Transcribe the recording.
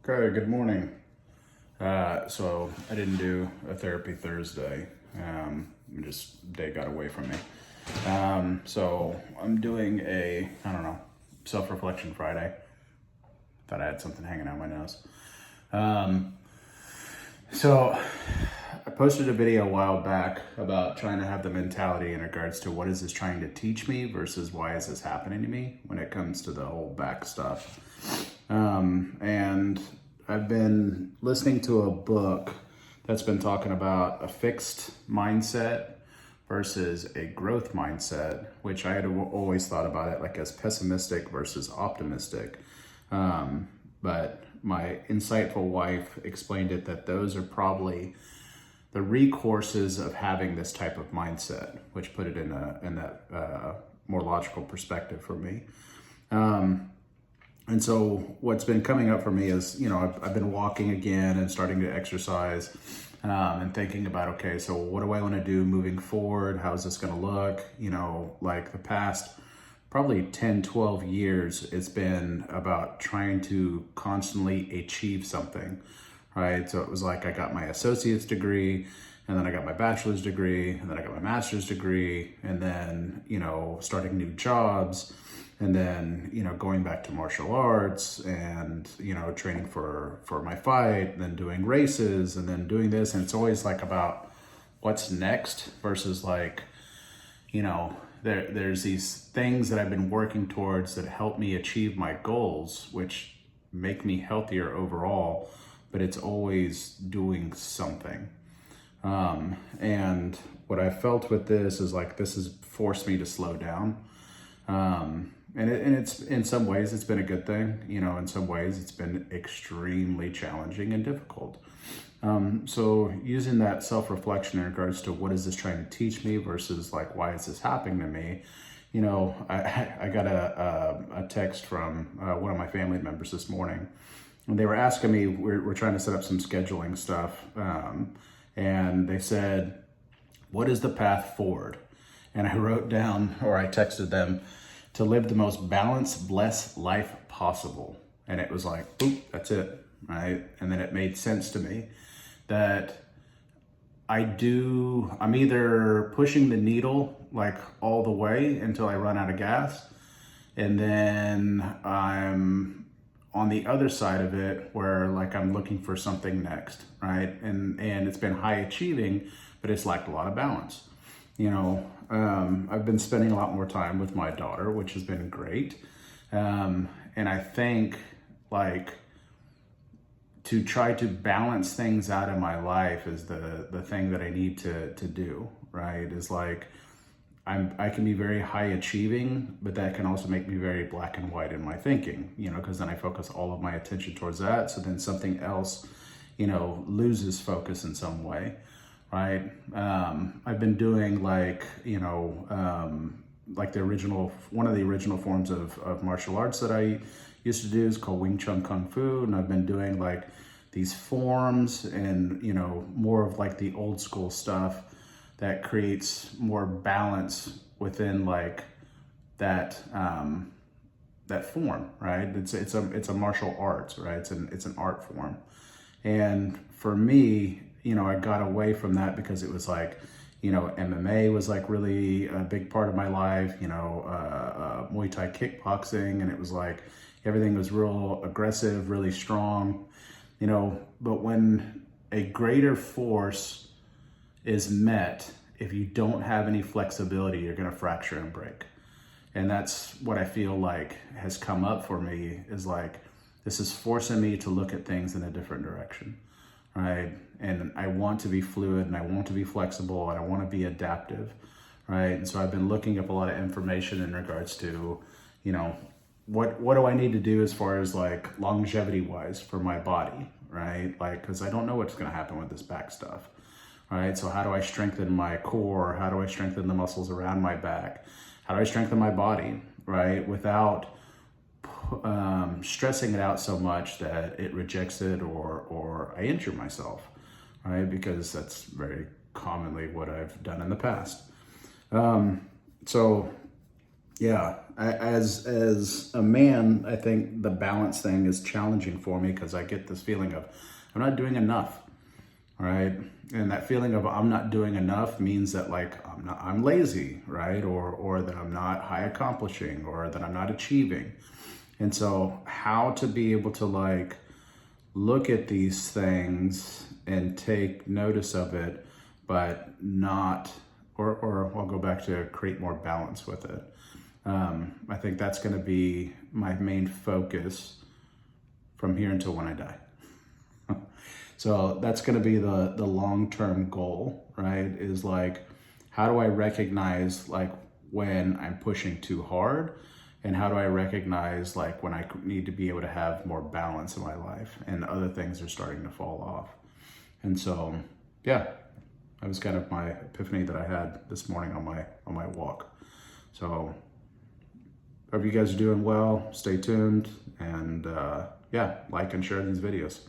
Okay, good morning. So I didn't do a therapy Thursday. Just day got away from me. So I'm doing I don't know, self-reflection Friday. Thought I had something hanging out my nose. Um, so I posted a video a while back about trying to have the mentality in regards to what is this trying to teach me versus why is this happening to me when it comes to the whole back stuff. And I've been listening to a book that's been talking about a fixed mindset versus a growth mindset, which I had always thought about it like as pessimistic versus optimistic. But my insightful wife explained it that those are probably the recourses of having this type of mindset, which put it in that more logical perspective for me. And so what's been coming up for me is, I've been walking again and starting to exercise, and thinking about, okay, so what do I want to do moving forward? How's this going to look? Like the past probably 10, 12 years, it's been about trying to constantly achieve something, right? So it was like I got my associate's degree, and then I got my bachelor's degree, and then I got my master's degree, and then, starting new jobs, and then, going back to martial arts and, training for my fight, and then doing races, and then doing this. And it's always like about what's next versus like, there's these things that I've been working towards that help me achieve my goals, which make me healthier overall, but it's always doing something. And what I felt with this is like, this has forced me to slow down. And it's in some ways it's been a good thing, in some ways it's been extremely challenging and difficult. So using that self-reflection in regards to what is this trying to teach me versus like, why is this happening to me? I got a text from one of my family members this morning, and they were asking me, we're trying to set up some scheduling stuff. And they said, what is the path forward? And I wrote down, or I texted them, to live the most balanced, blessed life possible. And it was like, boop, that's it, right? And then it made sense to me that I'm either pushing the needle like all the way until I run out of gas, and then I'm on the other side of it where like I'm looking for something next, right? And it's been high achieving, but it's lacked a lot of balance. I've been spending a lot more time with my daughter, which has been great. And I think like to try to balance things out in my life is the thing that I need to do, right? Is like, I can be very high achieving, but that can also make me very black and white in my thinking, because then I focus all of my attention towards that. So then something else, loses focus in some way. Right. I've been doing like, like one of the original forms of martial arts that I used to do is called Wing Chun Kung Fu. And I've been doing like these forms and, more of like the old school stuff that creates more balance within like that, that form, right? It's a martial arts, right? It's an art form. And for me, I got away from that because it was like, MMA was like really a big part of my life, Muay Thai kickboxing, and it was like everything was real aggressive, really strong, but when a greater force is met, if you don't have any flexibility, you're going to fracture and break. And that's what I feel like has come up for me, is like, this is forcing me to look at things in a different direction, right? And I want to be fluid, and I want to be flexible, and I want to be adaptive, right? And so I've been looking up a lot of information in regards to, what do I need to do as far as like longevity wise for my body, right? Like, because I don't know what's going to happen with this back stuff, right? So how do I strengthen my core? How do I strengthen the muscles around my back? How do I strengthen my body, right? Without stressing it out so much that it rejects it or I injure myself, right? Because that's very commonly what I've done in the past. So Yeah, as a man, I think the balance thing is challenging for me because I get this feeling of I'm not doing enough, right? And that feeling of I'm not doing enough means that like I'm lazy, right? Or that I'm not high accomplishing, or that I'm not achieving. And so how to be able to like look at these things and take notice of it, but not, or I'll go back to create more balance with it. I think that's going to be my main focus from here until when I die. So that's going to be the long-term goal, right? Is like, how do I recognize like when I'm pushing too hard, and how do I recognize like when I need to be able to have more balance in my life and other things are starting to fall off. And so, yeah, that was kind of my epiphany that I had this morning on my walk. So hope you guys are doing well. Stay tuned, and yeah, like and share these videos.